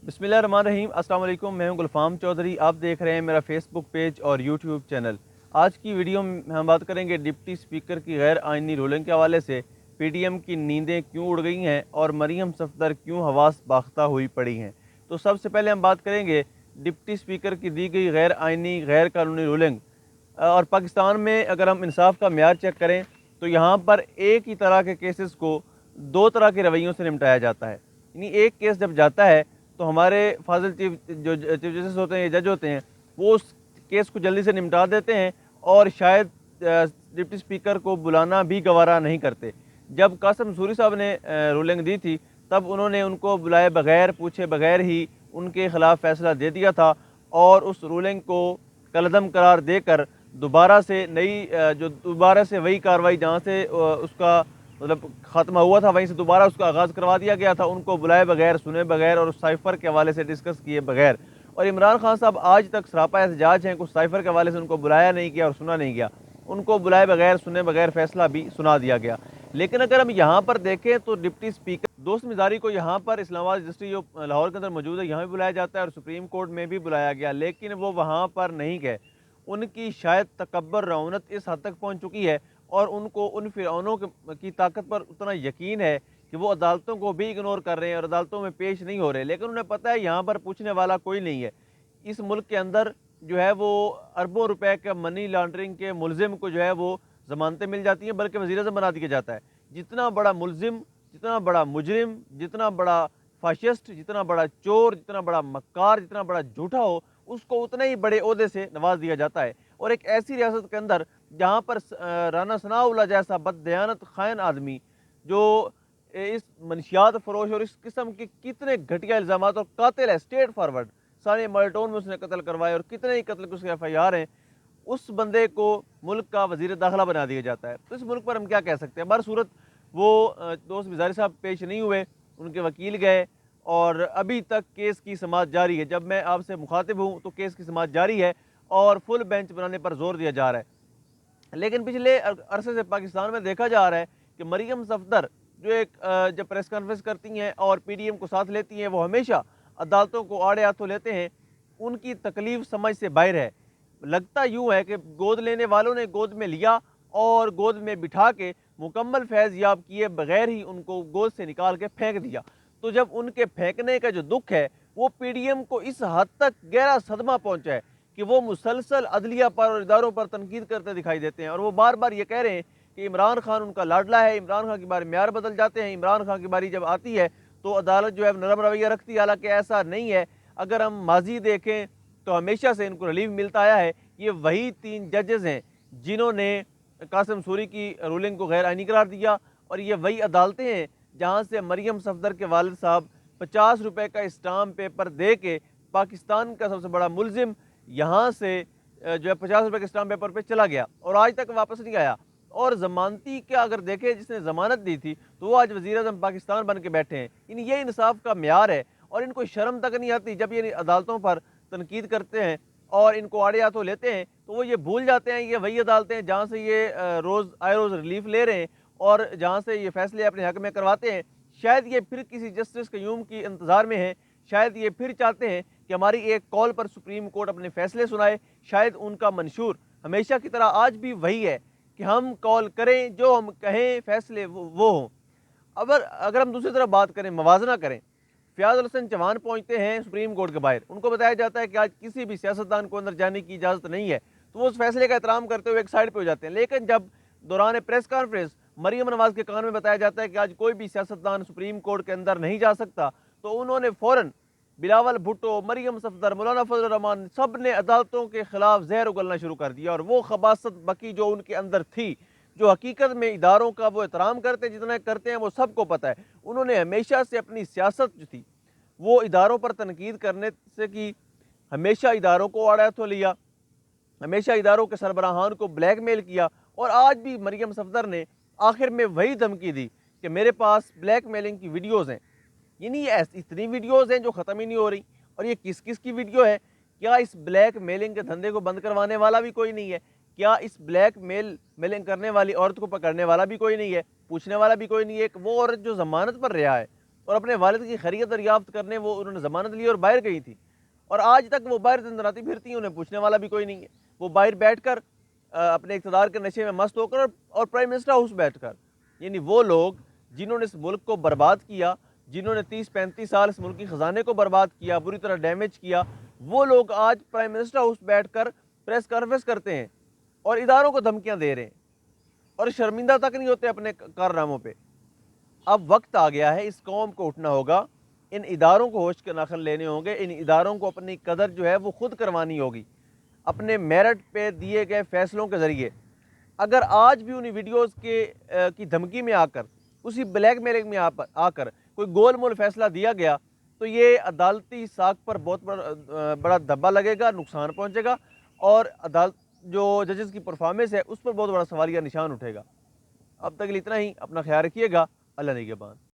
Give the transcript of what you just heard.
बिस्मिल्लाहिर्रहमानिर्रहीम। अस्सलाम वालेकुम। मैं हूं गुलफाम चौधरी। आप देख रहे हैं मेरा फेसबुक पेज और यूट्यूब चैनल। आज की वीडियो में हम बात करेंगे डिप्टी स्पीकर की गैर आइनी रूलिंग के हवाले से। पीडीएम की नींदें क्यों उड़ गई हैं और मरीम सफदर क्यों हवास बाख्ता हुई पड़ी हैं। तो सबसे पहले हम बात करेंगे डिप्टी स्पीकर की दी गई गैर आइनी गैर कानूनी रूलिंग। और पाकिस्तान में अगर हम इंसाफ का म्यार चेक करें तो यहाँ पर एक ही तरह के केसेस को दो तरह के रवैयों से निपटाया जाता है। यानी एक केस जब जाता है तो हमारे फाजिल चीफ जस्टिस होते हैं, जज होते हैं, वो उस केस को जल्दी से निपटा देते हैं और शायद डिप्टी स्पीकर को बुलाना भी गवारा नहीं करते। जब कासिम सूरी साहब ने रूलिंग दी थी तब उन्होंने उनको बुलाए बगैर पूछे बगैर ही उनके खिलाफ फैसला दे दिया था और उस रूलिंग को कलअदम करार देकर दोबारा से वही कार्रवाई जहाँ से उसका मतलब ख़त्म हुआ था वहीं से दोबारा उसका आगाज़ करवा दिया गया था, उनको बुलाए बगैर, सुने बगैर और उस साइफ़र के हवाले से डिस्कस किए बगैर। और इमरान खान साहब आज तक सरापा एहतजाज हैं, कुछ साइफ़र के हवाले से उनको बुलाया नहीं गया और सुना नहीं गया, उनको बुलाए बगैर, सुने बगैर फ़ैसला भी सुना दिया गया। लेकिन अगर हम यहाँ पर देखें तो डिप्टी स्पीकर दोस्त मिजारी को यहाँ पर इस्लामाबाद रजिस्ट्री जो लाहौर के अंदर मौजूद है यहाँ भी बुलाया जाता है और सुप्रीम कोर्ट में भी बुलाया गया, लेकिन वो वहाँ पर नहीं गए। उनकी शायद तकब्बर रौनत इस हद तक पहुँच चुकी है और उनको उन फ़िरौनों की ताकत पर उतना यकीन है कि वो अदालतों को भी इग्नोर कर रहे हैं और अदालतों में पेश नहीं हो रहे। लेकिन उन्हें पता है यहाँ पर पूछने वाला कोई नहीं है। इस मुल्क के अंदर जो है वो अरबों रुपए के मनी लॉन्ड्रिंग के मुलजिम को जो है वो ज़मानतें मिल जाती हैं, बल्कि वज़ीर-ए-आज़म बना दिया जाता है। जितना बड़ा मुलजिम, जितना बड़ा मुजरिम, जितना बड़ा फाशिस्ट, जितना बड़ा चोर, जितना बड़ा मक्कार, जितना बड़ा झूठा हो, उसको उतने ही बड़े ओहदे से नवाज दिया जाता है। और एक ऐसी रियासत के अंदर जहाँ पर राना सनाउल्लाह जैसा बददयानत खाइन आदमी जो इस मनशियात फरोश और इस किस्म के कितने घटिया इल्ज़ामात और कातिल है, स्ट्रेट फॉरवर्ड सारे मल्टोन में उसने कत्ल करवाए और कितने ही कत्ल के उसके FIR हैं, उस बंदे को मुल्क का वज़ीर दाखिला बना दिया जाता है। तो इस मुल्क पर हम क्या कह सकते हैं। हर सूरत वो दोस्त मिज़ारी साहब पेश नहीं हुए, उनके वकील गए और अभी तक केस की समाअत जारी है। जब मैं आपसे मुखातिब हूँ तो केस की समाअत जारी है और फुल बेंच बनाने पर जोर दिया जा रहा है। लेकिन पिछले अरसे से पाकिस्तान में देखा जा रहा है कि मरीम सफदर जो जब प्रेस कॉन्फ्रेंस करती हैं और पीडीएम को साथ लेती हैं, वो हमेशा अदालतों को आड़े हाथों लेते हैं। उनकी तकलीफ समझ से बाहर है। लगता यूँ है कि गोद लेने वालों ने गोद में लिया और गोद में बिठा के मुकम्मल फैज़ याब किए बगैर ही उनको गोद से निकाल के फेंक दिया। तो जब उनके फेंकने का जो दुख है वो पीडीएम को इस हद तक गहरा सदमा पहुंचा है कि वो मुसलसल अदलिया पर और इदारों पर तनकीद करते दिखाई देते हैं और वो बार बार ये कह रहे हैं कि इमरान खान उनका लाडला है, इमरान खान की बारी म्यार बदल जाते हैं, इमरान खान की बारी जब आती है तो अदालत जो है नरम रवैया रखती है। हालांकि ऐसा नहीं है। अगर हम माजी देखें तो हमेशा से इनको रिलीफ मिलता आया है। ये वही 3 जजेस हैं जिन्होंने कासिम सूरी की रूलिंग को गैर आइनी करार दिया और ये वही अदालतें हैं जहाँ से मरीम सफदर के वालिद साहब 50 रुपये का स्टाम्प पेपर दे के पाकिस्तान का सबसे बड़ा मुलजिम यहाँ से जो है 50 रुपये के स्टाम्प पेपर पे चला गया और आज तक वापस नहीं आया। और ज़मानती का अगर देखें जिसने ज़मानत दी थी तो वो आज वज़ीर-ए-आज़म पाकिस्तान बन के बैठे हैं। ये इंसाफ का म्यार है और इनको शर्म तक नहीं आती जब ये अदालतों पर तनकीद करते हैं और इनको आड़े हाथों लेते हैं तो वो ये भूल जाते हैं ये वही अदालतें हैं जहाँ से ये रोज़ आए रोज़ रिलीफ ले रहे हैं और जहाँ से ये फैसले अपने हक में करवाते हैं। शायद ये फिर किसी जस्टिस क़य्यूम की इंतज़ार में हैं, शायद ये फिर चाहते हैं कि हमारी एक कॉल पर सुप्रीम कोर्ट अपने फैसले सुनाए। शायद उनका मंशूर हमेशा की तरह आज भी वही है कि हम कॉल करें, जो हम कहें फैसले वो हों। अगर हम दूसरी तरफ बात करें, मवाजना करें, फ़याज़ उल हसन चौहान पहुँचते हैं सुप्रीम कोर्ट के बाहर, उनको बताया जाता है कि आज किसी भी सियासतदान को अंदर जाने की इजाज़त नहीं है, तो वो उस फैसले का एहतराम करते हुए एक साइड पर हो जाते हैं। लेकिन जब दौरान प्रेस कॉन्फ्रेंस मरीम नवाज के कान में बताया जाता है कि आज कोई भी सियासतदान सुप्रीम कोर्ट के अंदर नहीं जा सकता, तो उन्होंने फ़ौरन बिलावल भुट्टो, मरीम सफदर, मौलाना फजल रहमान सब ने अदालतों के खिलाफ जहर उगलना शुरू कर दिया और वो खबासत बकी जो उनके अंदर थी, जो हकीकत में इदारों का वो एहतराम करते जितना करते हैं वो सबको पता है। उन्होंने हमेशा से अपनी सियासत जो थी वो इदारों पर तनकीद करने से की, हमेशा इदारों को आड़ा हाथों लिया, हमेशा इदारों के सरबराहान को ब्लैकमेल किया और आज भी मरीम सफदर ने आखिर में वही धमकी दी कि मेरे पास ब्लैकमेलिंग की वीडियोज़ हैं। इतनी वीडियोज़ हैं जो ख़त्म ही नहीं हो रही। और ये किस किस की वीडियो है? क्या इस ब्लैक मेलिंग के धंधे को बंद करवाने वाला भी कोई नहीं है? क्या इस मेलिंग करने वाली औरत को पकड़ने वाला भी कोई नहीं है? पूछने वाला भी कोई नहीं है? वो औरत जो ज़मानत पर रिहा है, اور اپنے والد کی خیریت دریافت کرنے وہ انہوں نے ضمانت لی اور باہر گئی تھی، اور آج تک وہ باہر دندراتی پھرتی ہیں، انہیں پوچھنے والا بھی کوئی نہیں ہے۔ وہ باہر بیٹھ کر اپنے اقتدار کے نشے میں مست ہو کر اور پرائم منسٹر ہاؤس بیٹھ کر، یعنی وہ لوگ جنہوں نے اس ملک کو برباد کیا، جنہوں نے 30-35 سال اس ملک کی خزانے کو برباد کیا، بری طرح ڈیمیج کیا، وہ لوگ آج پرائم منسٹر ہاؤس بیٹھ کر پریس کانفرنس کرتے ہیں اور اداروں کو دھمکیاں دے رہے ہیں اور شرمندہ تک نہیں ہوتے اپنے کارناموں پہ۔ اب وقت آ گیا ہے، اس قوم کو اٹھنا ہوگا، ان اداروں کو ہوش کے ناخن لینے ہوں گے، ان اداروں کو اپنی قدر جو ہے وہ خود کروانی ہوگی اپنے میرٹ پہ دیے گئے فیصلوں کے ذریعے۔ اگر آج بھی انہی ویڈیوز کی دھمکی میں آ کر، اسی بلیک میلنگ میں آ کر کوئی گول مول فیصلہ دیا گیا تو یہ عدالتی ساکھ پر بہت بڑا دھبا لگے گا، نقصان پہنچے گا، اور عدالت جو ججز کی پرفارمنس ہے اس پر بہت بڑا سوالیہ نشان اٹھے گا۔ اب تک اتنا ہی، اپنا خیال رکھیے گا، اللہ نگہبان۔